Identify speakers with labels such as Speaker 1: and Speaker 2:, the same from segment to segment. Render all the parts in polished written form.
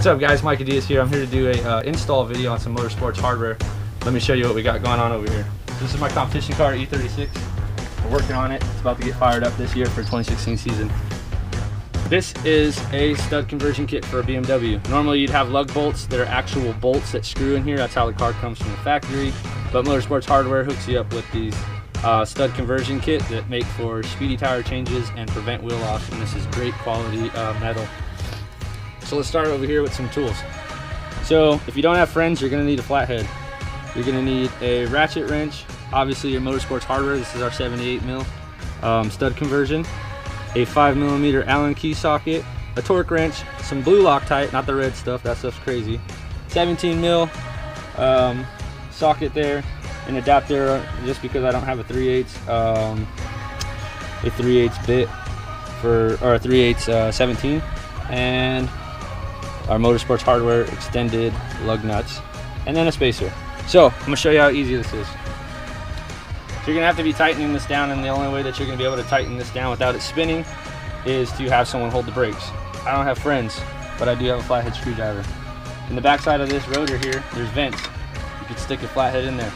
Speaker 1: What's up guys, Micah Diaz here. I'm here to do a install video on some Motorsports hardware. Let me show you what we got going on over here. This is my competition car, E36. We're working on it. It's about to get fired up this year for 2016 season. This is a stud conversion kit for a BMW. Normally you'd have lug bolts that are actual bolts that screw in here. That's how the car comes from the factory. But Motorsports hardware hooks you up with these stud conversion kit that make for speedy tire changes and prevent wheel loss. And this is great quality metal. So let's start over here with some tools. So if you don't have friends, you're gonna need a flathead. You're gonna need a ratchet wrench, obviously your Motorsports hardware. This is our 78mm stud conversion, a 5mm Allen key socket, a torque wrench, some blue Loctite, not the red stuff, that stuff's crazy, 17mm socket there, an adapter just because I don't have a 3/8 bit or a 3/8 17, and our Motorsports hardware extended lug nuts, and then a spacer. So I'm gonna show you how easy this is. So you're gonna have to be tightening this down, and the only way that you're gonna be able to tighten this down without it spinning is to have someone hold the brakes. I don't have friends, but I do have a flathead screwdriver. In the back side of this rotor here, there's vents. You can stick your flathead in there.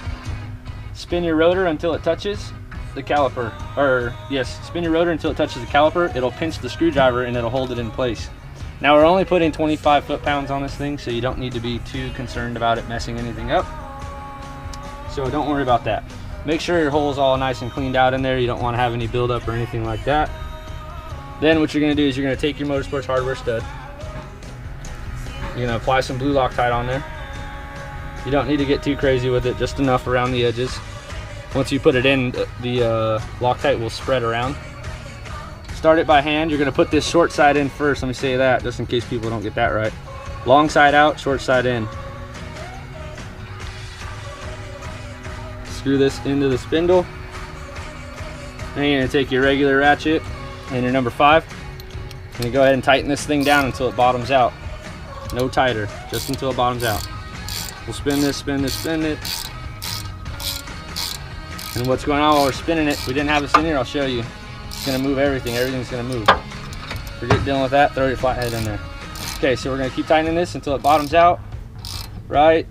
Speaker 1: Spin your rotor until it touches the caliper, spin your rotor until it touches the caliper. It'll pinch the screwdriver and it'll hold it in place. Now we're only putting 25 foot-pounds on this thing, so you don't need to be too concerned about it messing anything up. So don't worry about that. Make sure your hole's all nice and cleaned out in there. You don't want to have any buildup or anything like that. Then what you're going to do is you're going to take your Motorsports hardware stud. You're going to apply some blue Loctite on there. You don't need to get too crazy with it, just enough around the edges. Once you put it in, the Loctite will spread around. Start it by hand. You're going to put this short side in first. Let me say that just in case people don't get that right. Long side out, short side in. Screw this into the spindle. Then you're going to take your regular ratchet and your number 5. And you go ahead and tighten this thing down until it bottoms out. No tighter, just until it bottoms out. We'll spin this, spin this, spin it. And what's going on while we're spinning it, we didn't have this in here, I'll show you. It's gonna move everything, everything's gonna move. Forget dealing with that, throw your flathead in there. Okay, so we're gonna keep tightening this until it bottoms out. Right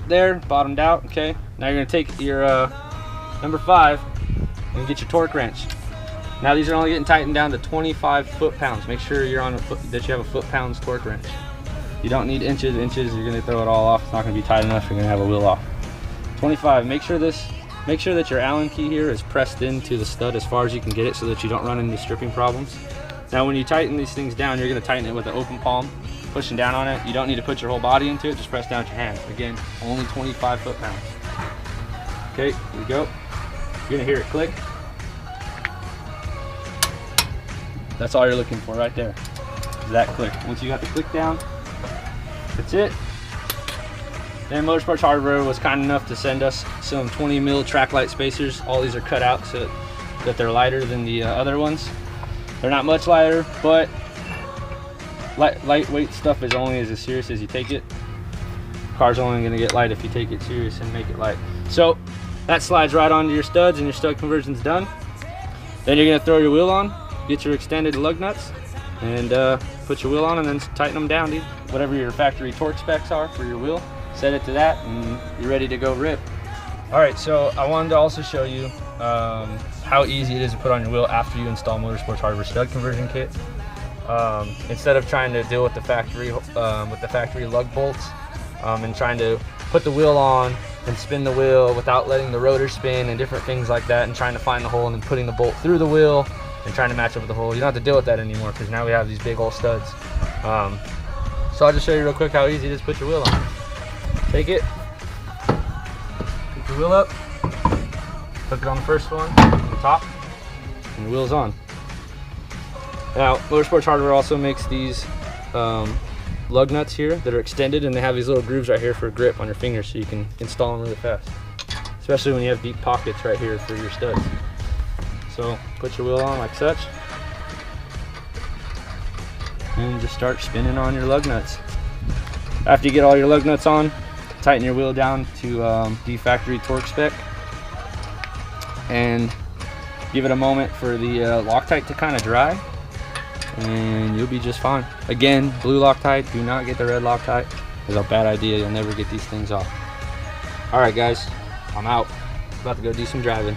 Speaker 1: there, bottomed out, okay. Now you're gonna take your number 5 and get your torque wrench. Now these are only getting tightened down to 25 foot-pounds. Make sure you're on that you have a foot-pounds torque wrench. You don't need inches, you're gonna throw it all off. It's not gonna be tight enough, you're gonna have a wheel off. 25, make sure that your Allen key here is pressed into the stud as far as you can get it so that you don't run into stripping problems. Now when you tighten these things down, you're gonna tighten it with an open palm, pushing down on it. You don't need to put your whole body into it, just press down with your hands. Again, only 25 foot-pounds. Okay, here we go. You're gonna hear it click. That's all you're looking for right there, is that click. Once you got the click down, that's it. Then Motorsports hardware was kind enough to send us some 20mm track light spacers. All these are cut out so that they're lighter than the other ones. They're not much lighter, but lightweight stuff is only as serious as you take it. Car's only gonna get light if you take it serious and make it light. So that slides right onto your studs and your stud conversion's done. Then you're gonna throw your wheel on, get your extended lug nuts, and put your wheel on and then tighten them down, dude. Whatever your factory torque specs are for your wheel, set it to that and you're ready to go rip. All right, so I wanted to also show you how easy it is to put on your wheel after you install Motorsports hardware stud conversion kit. Instead of trying to deal with the factory lug bolts and trying to put the wheel on and spin the wheel without letting the rotor spin and different things like that, and trying to find the hole and then putting the bolt through the wheel and trying to match up with the hole. You don't have to deal with that anymore because now we have these big old studs. So I'll just show you real quick how easy it is to put your wheel on. Take it, pick your wheel up, hook it on the first one, on the top, and the wheel's on. Now, Motorsports hardware also makes these lug nuts here that are extended, and they have these little grooves right here for grip on your fingers so you can install them really fast, especially when you have deep pockets right here for your studs. So put your wheel on like such, and just start spinning on your lug nuts. After you get all your lug nuts on, tighten your wheel down to the factory torque spec, and give it a moment for the Loctite to kind of dry. and you'll be just fine. Again, blue Loctite, do not get the red Loctite. It's a bad idea. You'll never get these things off. All right, guys, I'm out. About to go do some driving.